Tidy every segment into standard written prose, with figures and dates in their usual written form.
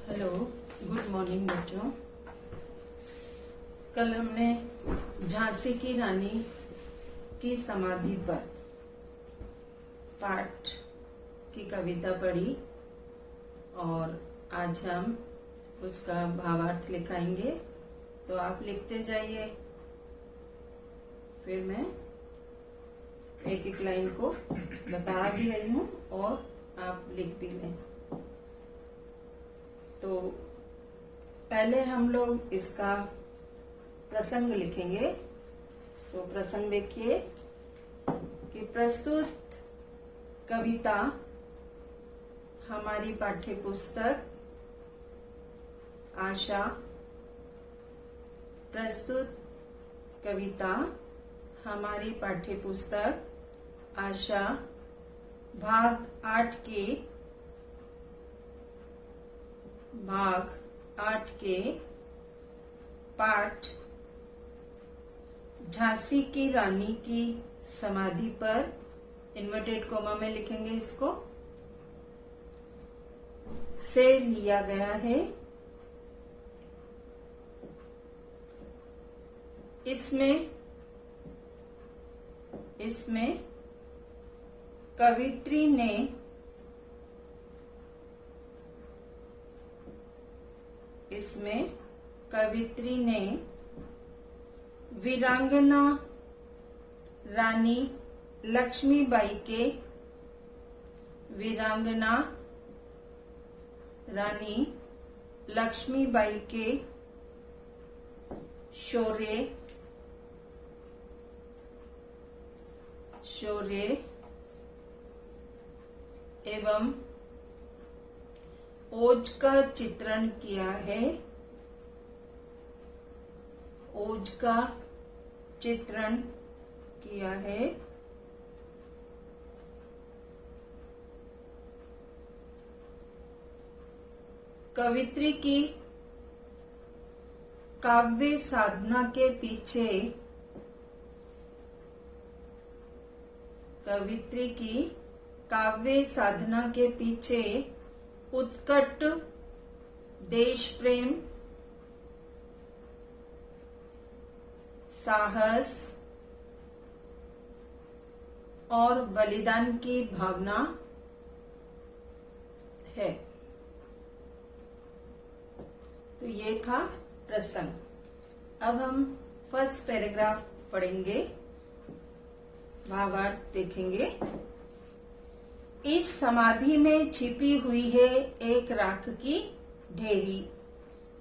Hello, good morning बच्चों। कल हमने झांसी की रानी की समाधि पर पाठ की कविता पढ़ी और आज हम उसका भावार्थ लिखाएंगे। तो आप लिखते जाइए, फिर मैं एक एक लाइन को बता भी रही हूँ और आप लिख भी लें। तो पहले हम लोग इसका प्रसंग लिखेंगे। तो प्रसंग देखिए कि प्रस्तुत कविता हमारी पाठ्य पुस्तक आशा, प्रस्तुत कविता हमारी पाठ्य पुस्तक आशा भाग 8 के पाठ झांसी की रानी की समाधि पर इन्वर्टेड कोमा में लिखेंगे, इसको से लिया गया है। इसमें कवित्री ने वीरांगना रानी लक्ष्मीबाई के शौर्य एवं ओज का चित्रण किया है। कवित्री की काव्य साधना के पीछे उत्कट देश प्रेम, साहस और बलिदान की भावना है। तो ये था प्रसंग। अब हम फर्स्ट पैराग्राफ पढ़ेंगे, भावार्थ देखेंगे। इस समाधि में छिपी हुई है एक राख की ढेरी,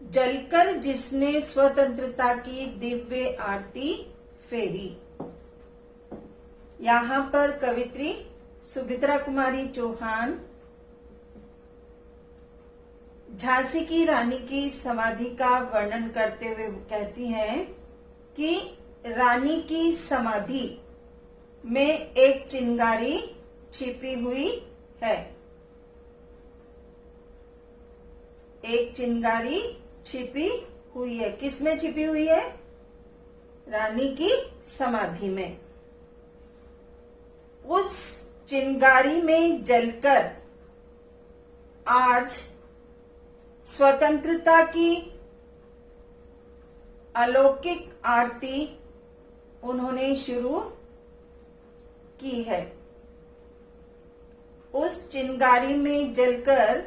जलकर जिसने स्वतंत्रता की दिव्य आरती फेरी। यहाँ पर कवित्री सुमित्रा कुमारी चौहान झांसी की रानी की समाधि का वर्णन करते हुए कहती हैं कि रानी की समाधि में एक चिंगारी छिपी हुई है। किसमें छिपी हुई है? रानी की समाधि में। उस चिंगारी में जलकर आज स्वतंत्रता की अलौकिक आरती उन्होंने शुरू की है। उस चिंगारी में जलकर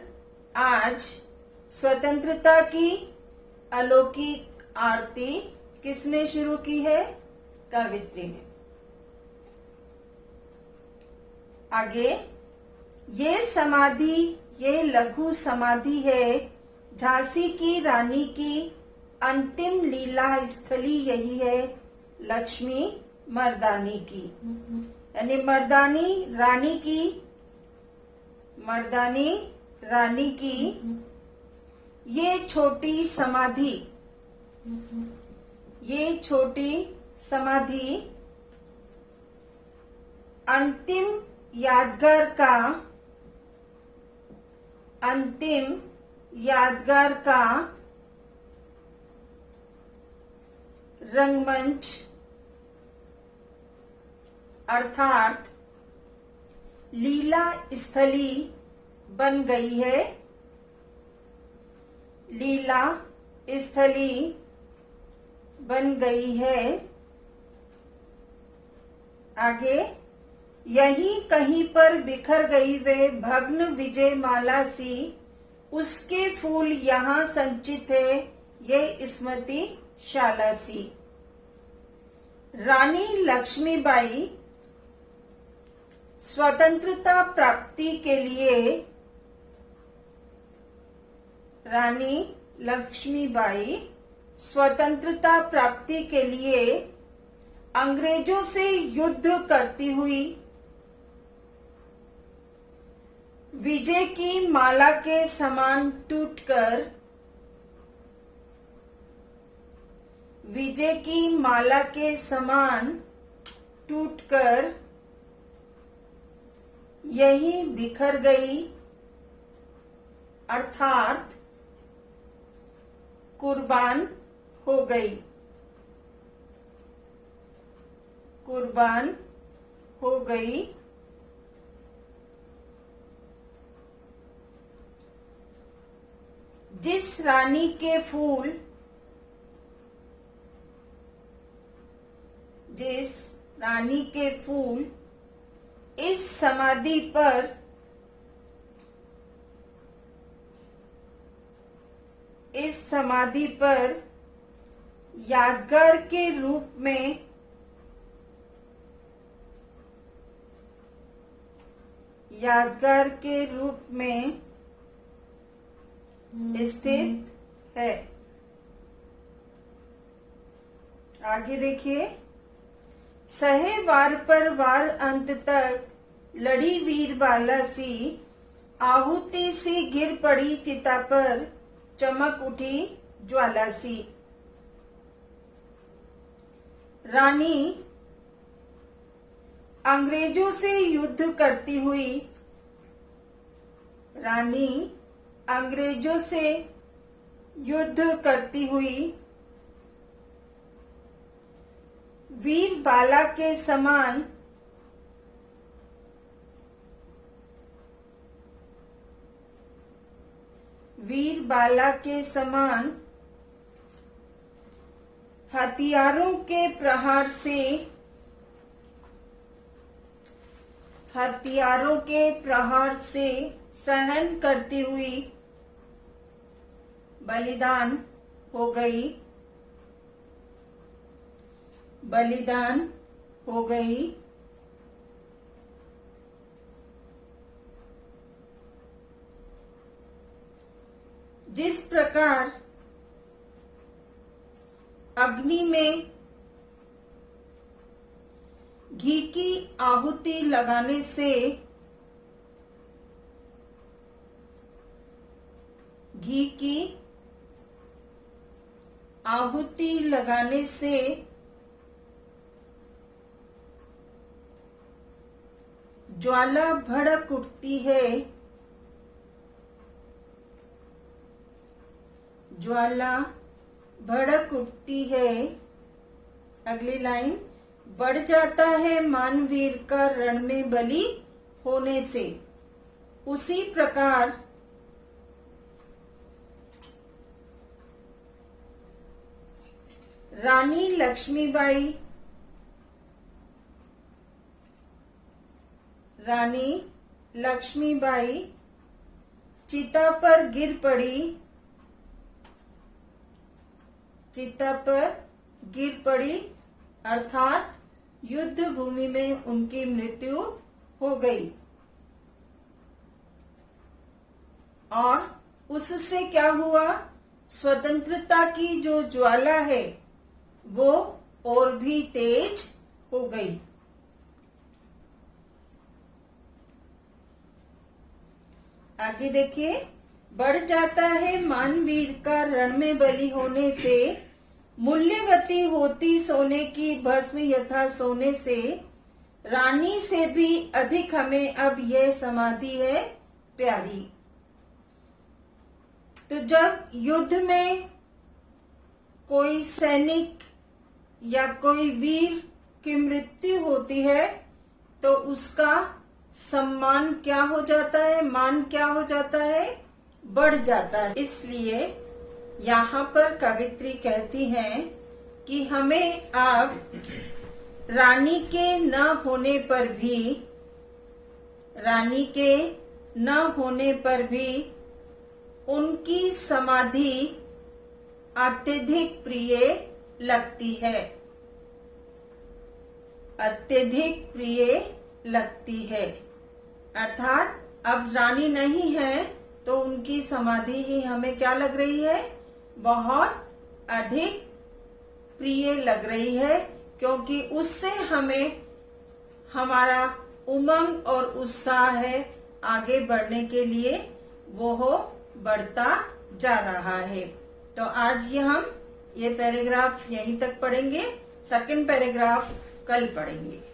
आज स्वतंत्रता की अलौकिक आरती किसने शुरू की है? कवित्री ने। आगे, ये लघु समाधि है झांसी की रानी की अंतिम लीला स्थली। यही है लक्ष्मी मर्दानी की, यानी मर्दानी रानी की ये छोटी समाधि अंतिम यादगार का रंगमंच अर्थात लीला स्थली बन गई है। लीला स्थली बन गई है। आगे, यही कहीं पर बिखर गई वे भग्न विजय माला सी, उसके फूल यहाँ संचित है ये स्मृति शाला सी। रानी लक्ष्मीबाई स्वतंत्रता प्राप्ति के लिए, रानी लक्ष्मीबाई स्वतंत्रता प्राप्ति के लिए अंग्रेजों से युद्ध करती हुई विजय की माला के समान टूटकर, विजय की माला के समान टूटकर यही बिखर गई, अर्थात कुर्बान हो गई, कुर्बान हो गई। जिस रानी के फूल, जिस रानी के फूल इस समाधि पर यादगार के रूप में स्थित है। आगे देखिए, सहे वार पर वार अंत तक लड़ी वीर बाला सी, आहुति सी गिर पड़ी चिता पर, चमक उठी ज्वाला सी। रानी अंग्रेजों से युद्ध करती हुई, रानी अंग्रेजों से युद्ध करती हुई वीर बाला के समान हथियारों के प्रहार से सहन करती हुई बलिदान हो गई। जिस प्रकार अग्नि में घी की आहुति लगाने से ज्वाला भड़क उठती है, ज्वाला भड़क उठती है। अगली लाइन, बढ़ जाता है मानवीर का रण में बलि होने से। उसी प्रकार रानी लक्ष्मीबाई चिता पर गिर पड़ी अर्थात युद्ध भूमि में उनकी मृत्यु हो गई। और उससे क्या हुआ? स्वतंत्रता की जो ज्वाला है वो और भी तेज हो गई। आगे देखिए, बढ़ जाता है मानवीर का रण में बलि होने से, मूल्यवती होती सोने की भस्म यथा सोने से, रानी से भी अधिक हमें अब यह समाधि है प्यारी। तो जब युद्ध में कोई सैनिक या कोई वीर की मृत्यु होती है तो उसका सम्मान क्या हो जाता है, मान क्या हो जाता है, बढ़ जाता है। इसलिए यहाँ पर कवित्री कहती हैं कि हमें अब रानी के न होने पर भी उनकी समाधि अत्यधिक प्रिय लगती है, अत्यधिक प्रिय लगती है। अर्थात अब रानी नहीं है तो उनकी समाधि ही हमें क्या लग रही है, बहुत अधिक प्रिय लग रही है, क्योंकि उससे हमें हमारा उमंग और उत्साह है आगे बढ़ने के लिए, वो बढ़ता जा रहा है। तो आज हम ये पैराग्राफ यहीं तक पढ़ेंगे, सेकंड पैराग्राफ कल पढ़ेंगे।